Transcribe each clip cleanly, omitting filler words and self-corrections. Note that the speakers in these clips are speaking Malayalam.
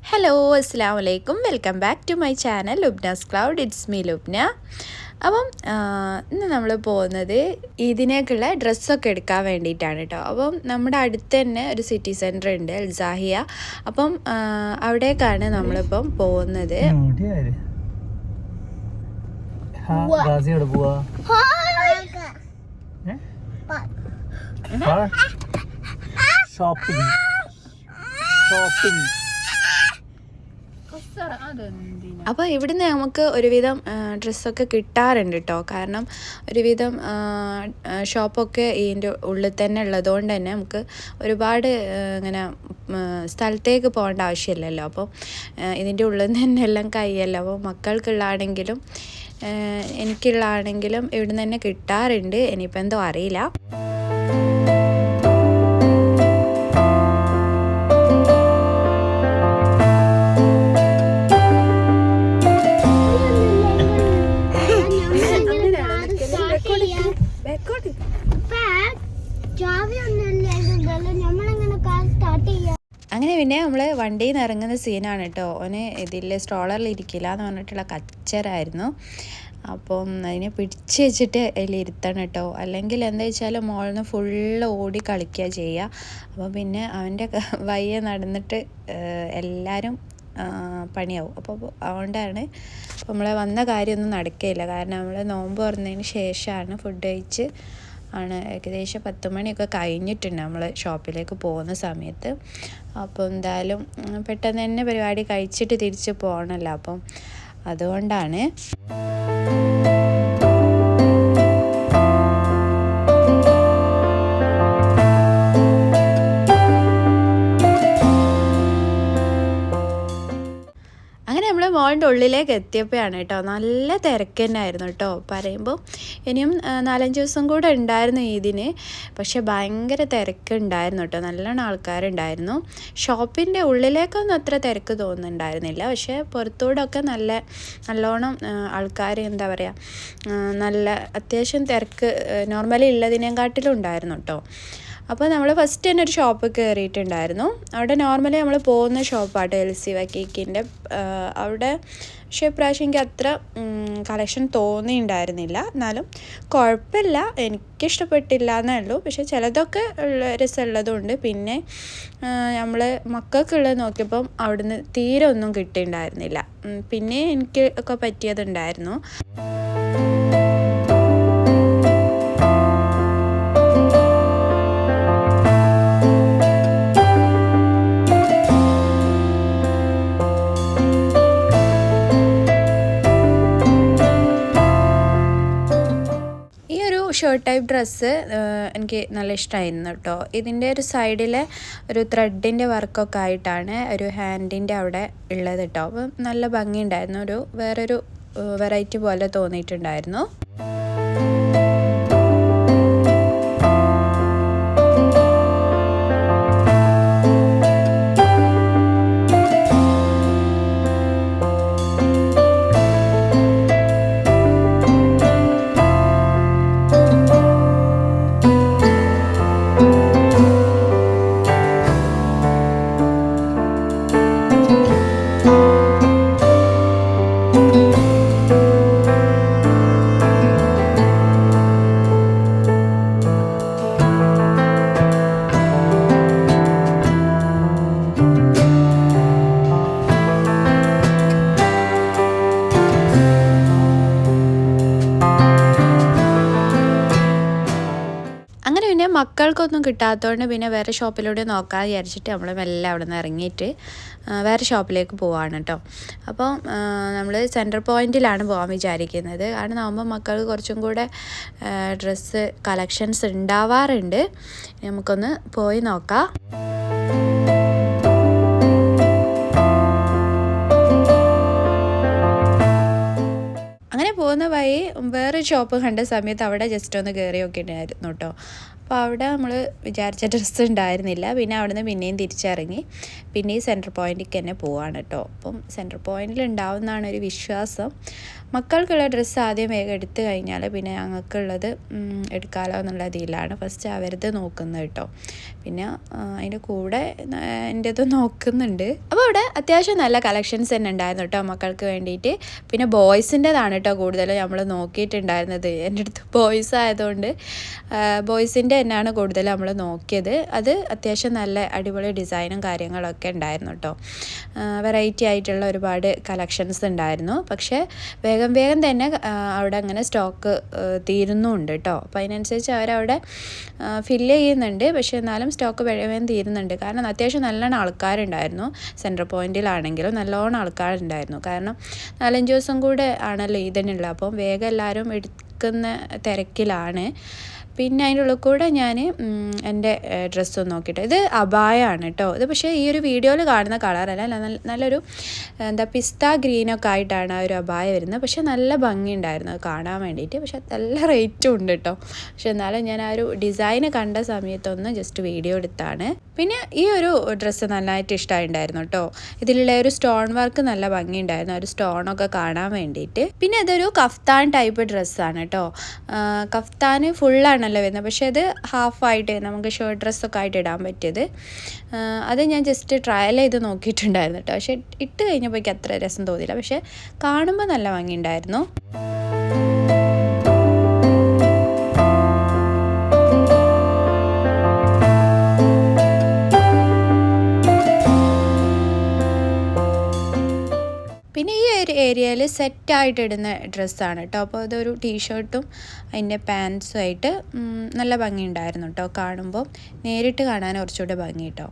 ഹലോ, അസ്സലാമു അലൈക്കും. Welcome back to my channel Lubna's cloud. It's me Lubna. അപ്പം ഇന്ന് നമ്മൾ പോകുന്നത് ഇതിനേക്കുള്ള ഡ്രസ്സൊക്കെ എടുക്കാൻ വേണ്ടിയിട്ടാണ് കേട്ടോ. അപ്പം നമ്മുടെ അടുത്ത് തന്നെ ഒരു സിറ്റി സെൻറ്റർ ഉണ്ട്, അൽസാഹിയ. അപ്പം അവിടേക്കാണ് നമ്മളിപ്പം പോകുന്നത്. അപ്പോൾ ഇവിടുന്ന് നമുക്ക് ഒരുവിധം ഡ്രസ്സൊക്കെ കിട്ടാറുണ്ട് കേട്ടോ. കാരണം ഒരുവിധം ഷോപ്പൊക്കെ ഇതിൻ്റെ ഉള്ളിൽ തന്നെ ഉള്ളതുകൊണ്ട് തന്നെ നമുക്ക് ഒരുപാട് ഇങ്ങനെ സ്ഥലത്തേക്ക് പോകേണ്ട ആവശ്യമില്ലല്ലോ. അപ്പം ഇതിൻ്റെ ഉള്ളിൽ നിന്ന് തന്നെ എല്ലാം കയ്യല്ലോ. അപ്പോൾ മക്കൾക്കുള്ളതാണെങ്കിലും എനിക്കുള്ളതാണെങ്കിലും ഇവിടുന്ന് തന്നെ കിട്ടാറുണ്ട്. ഇനിയിപ്പോൾ എന്തോ അറിയില്ല. അങ്ങനെ പിന്നെ നമ്മൾ വണ്ടിയിൽ നിന്ന് ഇറങ്ങുന്ന സീനാണ് കേട്ടോ. ഓന് ഇതിൽ സ്ട്രോളറിൽ ഇരിക്കില്ല എന്ന് പറഞ്ഞിട്ടുള്ള കച്ചറായിരുന്നു. അപ്പം അതിനെ പിടിച്ച് വെച്ചിട്ട് അതിലിരുത്തണം കേട്ടോ. അല്ലെങ്കിൽ എന്താ വെച്ചാൽ മോളിൽ നിന്ന് ഫുള്ള് ഓടി കളിക്കുക ചെയ്യുക. അപ്പോൾ പിന്നെ അവൻ്റെ വയ്യ നടന്നിട്ട് എല്ലാവരും പണിയാവും. അപ്പോൾ അതുകൊണ്ടാണ് നമ്മളെ വന്ന കാര്യമൊന്നും നടക്കുകയില്ല. കാരണം നമ്മൾ നോമ്പ് തുറന്നതിന് ശേഷമാണ് ഫുഡ് കഴിച്ച് ഏകദേശം 10 മണിയൊക്കെ കഴിഞ്ഞിട്ടുണ്ട് നമ്മൾ ഷോപ്പിലേക്ക് പോകുന്ന സമയത്ത്. അപ്പോൾ എന്തായാലും പെട്ടെന്ന് തന്നെ പരിപാടി കഴിച്ചിട്ട് തിരിച്ച് പോകണമല്ലോ. അപ്പം അതുകൊണ്ടാണ്. മോളിൻ്റെ ഉള്ളിലേക്ക് എത്തിയപ്പോഴാണ് കേട്ടോ നല്ല തിരക്ക് തന്നെ ആയിരുന്നു കേട്ടോ. പറയുമ്പോൾ ഇനിയും 4-5 ദിവസം കൂടെ ഉണ്ടായിരുന്നു ഇതിന്. പക്ഷെ ഭയങ്കര തിരക്കുണ്ടായിരുന്നു കേട്ടോ. നല്ലോണം ആൾക്കാരുണ്ടായിരുന്നു. ഷോപ്പിൻ്റെ ഉള്ളിലേക്കൊന്നും അത്ര തിരക്ക് തോന്നുന്നുണ്ടായിരുന്നില്ല. പക്ഷേ പുറത്തൂടൊക്കെ നല്ലോണം ആൾക്കാർ എന്താ പറയുക, നല്ല അത്യാവശ്യം തിരക്ക് നോർമലി ഉള്ളതിനെക്കാട്ടിലും ഉണ്ടായിരുന്നു കേട്ടോ. അപ്പോൾ നമ്മൾ ഫസ്റ്റ് തന്നെ ഒരു ഷോപ്പ് കയറിയിട്ടുണ്ടായിരുന്നു. അവിടെ നോർമലി നമ്മൾ പോകുന്ന ഷോപ്പാട്ടോ, എൽസി വക്കീക്കിൻ്റെ അവിടെ. പക്ഷേ ഇപ്രാവശ്യം എനിക്ക് അത്ര കളക്ഷൻ തോന്നിയിട്ടുണ്ടായിരുന്നില്ല. എന്നാലും കുഴപ്പമില്ല, എനിക്കിഷ്ടപ്പെട്ടില്ല എന്നേ ഉള്ളൂ. പക്ഷേ ചിലതൊക്കെ രസമുള്ളതുകൊണ്ട്. പിന്നെ നമ്മൾ മക്കൾക്കുള്ളത് നോക്കിയപ്പം അവിടുന്ന് തീരെ ഒന്നും കിട്ടിയിട്ടുണ്ടായിരുന്നില്ല. പിന്നെ എനിക്ക് ഒക്കെ പറ്റിയതുണ്ടായിരുന്നു. ഷർട്ട് ടൈപ്പ് ഡ്രസ്സ് എനിക്ക് നല്ല ഇഷ്ടമായിരുന്നു കേട്ടോ. ഇതിൻ്റെ ഒരു സൈഡിലെ ഒരു ത്രെഡിൻ്റെ വർക്കൊക്കെ ആയിട്ടാണ് ഒരു ഹാൻഡിൻ്റെ അവിടെ ഉള്ളത് കേട്ടോ. അപ്പം നല്ല ഭംഗിയുണ്ടായിരുന്നു. വേറൊരു വെറൈറ്റി പോലെ തോന്നിയിട്ടുണ്ടായിരുന്നു. മക്കൾക്കൊന്നും കിട്ടാത്തതുകൊണ്ട് പിന്നെ വേറെ ഷോപ്പിലൂടെ നോക്കാൻ വിചാരിച്ചിട്ട് നമ്മൾ മെല്ലെ അവിടെ നിന്ന് ഇറങ്ങിയിട്ട് വേറെ ഷോപ്പിലേക്ക് പോവാണ് കേട്ടോ. അപ്പോൾ നമ്മൾ സെൻറ്റർ പോയിൻറ്റിലാണ് പോകാൻ വിചാരിക്കുന്നത്. കാരണം ആകുമ്പോൾ മക്കൾക്ക് കുറച്ചും കൂടെ ഡ്രസ്സ് കളക്ഷൻസ് ഉണ്ടാവാറുണ്ട്. നമുക്കൊന്ന് പോയി നോക്കാം. അങ്ങനെ പോകുന്ന വഴി വേറെ ഷോപ്പ് കണ്ട സമയത്ത് അവിടെ ജസ്റ്റ് ഒന്ന് കയറി നോക്കിയിട്ടുണ്ടായിരുന്നു കേട്ടോ. അപ്പോൾ അവിടെ നമ്മൾ വിചാരിച്ച ഡ്രസ്സ് ഉണ്ടായിരുന്നില്ല. പിന്നെ അവിടുന്ന് പിന്നെയും തിരിച്ചിറങ്ങി പിന്നെ ഈ സെൻറ്റർ പോയിൻറ്റിലേക്ക് തന്നെ പോവാണ് കേട്ടോ. അപ്പം സെൻറ്റർ പോയിൻറ്റിൽ ഉണ്ടാവുമെന്നാണ് ഒരു വിശ്വാസം. മക്കൾക്കുള്ള ഡ്രസ്സ് ആദ്യം വേഗം എടുത്തു കഴിഞ്ഞാൽ പിന്നെ ഞങ്ങൾക്കുള്ളത് എടുക്കാമല്ലോ എന്നുള്ള ഇതിലാണ് ഫസ്റ്റ് അവരത് നോക്കുന്നത് കേട്ടോ. പിന്നെ അതിൻ്റെ കൂടെ എൻ്റെത് നോക്കുന്നുണ്ട്. അപ്പോൾ അവിടെ അത്യാവശ്യം നല്ല കളക്ഷൻസ് തന്നെ ഉണ്ടായിരുന്നു കേട്ടോ മക്കൾക്ക് വേണ്ടിയിട്ട്. പിന്നെ ബോയ്സിൻ്റെതാണ് കേട്ടോ കൂടുതൽ നമ്മൾ നോക്കിയിട്ടുണ്ടായിരുന്നത്. എൻ്റെ അടുത്ത് ബോയ്സ് ആയതുകൊണ്ട് ബോയ്സിൻ്റെ തന്നെയാണ് കൂടുതൽ നമ്മൾ നോക്കിയത്. അത് അത്യാവശ്യം നല്ല അടിപൊളി ഡിസൈനും കാര്യങ്ങളൊക്കെ ഉണ്ടായിരുന്നു കേട്ടോ. വെറൈറ്റി ആയിട്ടുള്ള ഒരുപാട് കളക്ഷൻസ് ഉണ്ടായിരുന്നു. പക്ഷേ വേഗം തന്നെ അവിടെ അങ്ങനെ സ്റ്റോക്ക് തീരുന്നുമുണ്ട് കേട്ടോ. അപ്പോൾ അതിനനുസരിച്ച് അവരവിടെ ഫില്ല് ചെയ്യുന്നുണ്ട്. പക്ഷേ എന്നാലും സ്റ്റോക്ക് വേഗം തീരുന്നുണ്ട്. കാരണം അത്യാവശ്യം നല്ലോണം ആൾക്കാരുണ്ടായിരുന്നു. സെൻറ്റർ പോയിൻറ്റിലാണെങ്കിലും നല്ലോണം ആൾക്കാരുണ്ടായിരുന്നു. കാരണം 4-5 ദിവസം കൂടെ ആണല്ലോ ഇതിനുള്ളത്. അപ്പം വേഗം എല്ലാവരും എടുക്കുന്ന തിരക്കിലാണ്. പിന്നെ അതിൻ്റെ ഉള്ളിൽ കൂടെ ഞാൻ എൻ്റെ ഡ്രസ്സൊന്ന് നോക്കിയിട്ട് ഇത് അബായാണ് കേട്ടോ. ഇത് പക്ഷേ ഈ ഒരു വീഡിയോയിൽ കാണുന്ന കളറല്ല, നല്ലൊരു പിസ്ത ഗ്രീനൊക്കെ ആയിട്ടാണ് ആ ഒരു അബായ വരുന്നത്. പക്ഷേ നല്ല ഭംഗിയുണ്ടായിരുന്നു അത് കാണാൻ വേണ്ടിയിട്ട്. പക്ഷേ നല്ല റേറ്റും ഉണ്ട് കേട്ടോ. പക്ഷെ എന്നാലും ഞാൻ ആ ഒരു ഡിസൈന് കണ്ട സമയത്തൊന്ന് ജസ്റ്റ് വീഡിയോ എടുത്താണ്. പിന്നെ ഈ ഒരു ഡ്രസ്സ് നന്നായിട്ട് ഇഷ്ടമായിട്ടുണ്ടായിരുന്നു കേട്ടോ. ഇതിലുള്ള ഒരു സ്റ്റോൺ വർക്ക് നല്ല ഭംഗിയുണ്ടായിരുന്നു, ഒരു സ്റ്റോണൊക്കെ കാണാൻ വേണ്ടിയിട്ട്. പിന്നെ ഇതൊരു കഫ്താൻ ടൈപ്പ് ഡ്രസ്സാണ് കേട്ടോ. കഫ്താന് ഫുള്ളാണല്ലോ വരുന്നത്, പക്ഷേ അത് ഹാഫായിട്ട് നമുക്ക് ഷർട്ട് ഡ്രസ്സൊക്കെ ആയിട്ട് ഇടാൻ പറ്റിയത്. അത് ഞാൻ ജസ്റ്റ് ട്രയൽ ചെയ്ത് നോക്കിയിട്ടുണ്ടായിരുന്നു കേട്ടോ. പക്ഷേ ഇട്ട് കഴിഞ്ഞപ്പോൾ എനിക്ക് അത്ര രസം തോന്നിയില്ല. പക്ഷേ കാണുമ്പോൾ നല്ല ഭംഗിയുണ്ടായിരുന്നു. പിന്നെ ഈ ഒരു ഏരിയയിൽ സെറ്റായിട്ട് ഇടുന്ന ഡ്രസ്സാണ് കേട്ടോ. അപ്പോൾ അതൊരു ടീഷർട്ടും അതിൻ്റെ പാൻസും ആയിട്ട് നല്ല ഭംഗിയുണ്ടായിരുന്നു കേട്ടോ. കാണുമ്പോൾ നേരിട്ട് കാണാൻ കുറച്ചുകൂടെ ഭംഗി കേട്ടോ.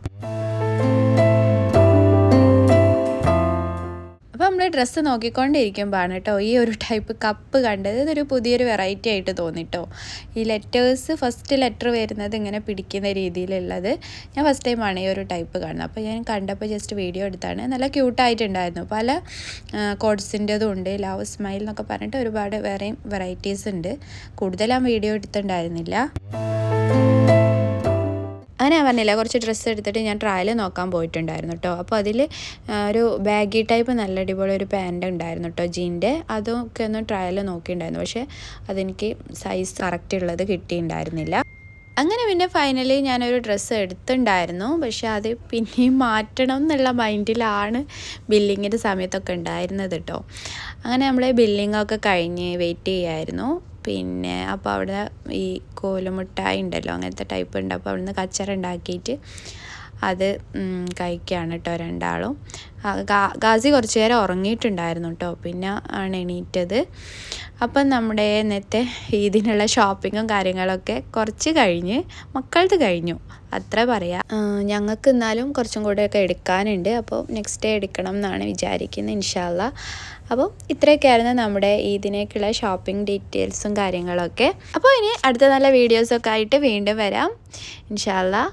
അപ്പോൾ നമ്മൾ ഡ്രസ്സ് നോക്കിക്കൊണ്ടിരിക്കുമ്പോഴാണ് കേട്ടോ ഈ ഒരു ടൈപ്പ് കപ്പ് കണ്ടത്. ഇതൊരു പുതിയൊരു വെറൈറ്റി ആയിട്ട് തോന്നിട്ടോ. ഈ ലെറ്റേഴ്സ് ഫസ്റ്റ് ലെറ്റർ വരുന്നത് ഇങ്ങനെ പിടിക്കുന്ന രീതിയിലുള്ളത് ഞാൻ ഫസ്റ്റ് ടൈമാണ് ഈ ഒരു ടൈപ്പ് കാണുന്നത്. അപ്പോൾ ഞാൻ കണ്ടപ്പോൾ ജസ്റ്റ് വീഡിയോ എടുത്താണ്. നല്ല ക്യൂട്ടായിട്ടുണ്ടായിരുന്നു. പല കോഡ്സിൻ്റെതും ഉണ്ട്, ലവ് സ്മൈൽ എന്നൊക്കെ പറഞ്ഞിട്ട് ഒരുപാട് വേറെയും വെറൈറ്റീസ് ഉണ്ട്. കൂടുതലും വീഡിയോ എടുത്തിട്ടുണ്ടായിരുന്നില്ല. അങ്ങനെ ഞാൻ പറഞ്ഞില്ല, കുറച്ച് ഡ്രസ്സ് എടുത്തിട്ട് ഞാൻ ട്രയൽ നോക്കാൻ പോയിട്ടുണ്ടായിരുന്നു കേട്ടോ. അപ്പോൾ അതിൽ ഒരു ബാഗി ടൈപ്പ് നല്ല അടിപൊളി ഒരു പാൻറ് ഉണ്ടായിരുന്നു കേട്ടോ, ജീൻ്റെ. അതൊക്കെ ഒന്ന് ട്രയൽ നോക്കിയിട്ടുണ്ടായിരുന്നു. പക്ഷേ അതെനിക്ക് സൈസ് കറക്റ്റ് ഉള്ളത് കിട്ടിയിട്ടുണ്ടായിരുന്നില്ല. അങ്ങനെ പിന്നെ ഫൈനലി ഞാനൊരു ഡ്രസ്സ് എടുത്തിട്ടുണ്ടായിരുന്നു. പക്ഷേ അത് പിന്നെയും മാറ്റണം എന്നുള്ള മൈൻഡിലാണ് ബില്ലിങ്ങിൻ്റെ സമയത്തൊക്കെ ഉണ്ടായിരുന്നത് കേട്ടോ. അങ്ങനെ നമ്മൾ ബില്ലിങ്ങൊക്കെ കഴിഞ്ഞ് വെയിറ്റ് ചെയ്യായിരുന്നു. പിന്നെ അപ്പോൾ അവിടെ ഈ കോലുമുട്ടായി ഉണ്ടല്ലോ, അങ്ങനത്തെ ടൈപ്പ് ഉണ്ട്. അപ്പോൾ അവിടുന്ന് കച്ചറ ഉണ്ടാക്കിയിട്ട് അത് കഴിക്കുകയാണ് കേട്ടോ രണ്ടാളും. ഗാസി കുറച്ച് നേരം ഉറങ്ങിയിട്ടുണ്ടായിരുന്നു കേട്ടോ. പിന്നെ ആണ് എണീറ്റത്. അപ്പം നമ്മുടെ ഇന്നത്തെ ഇതിനുള്ള ഷോപ്പിങ്ങും കാര്യങ്ങളൊക്കെ കുറച്ച് കഴിഞ്ഞ് മക്കളത് കഴിഞ്ഞു അത്ര പറയാം. ഞങ്ങൾക്ക് എന്നാലും കുറച്ചും കൂടെയൊക്കെ എടുക്കാനുണ്ട്. അപ്പോൾ നെക്സ്റ്റ് ഡേ എടുക്കണം എന്നാണ് വിചാരിക്കുന്നത് ഇൻഷാ അല്ലാ. അപ്പോൾ ഇത്രയൊക്കെയായിരുന്നു നമ്മുടെ ഇതിനേക്കുള്ള ഷോപ്പിംഗ് ഡീറ്റെയിൽസും കാര്യങ്ങളൊക്കെ. അപ്പോൾ ഇനി അടുത്ത നല്ല വീഡിയോസൊക്കെ ആയിട്ട് വീണ്ടും വരാം ഇൻഷാ അല്ലാ.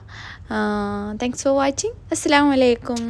Thanks for watching. അസ്സലാമു അലൈക്കും.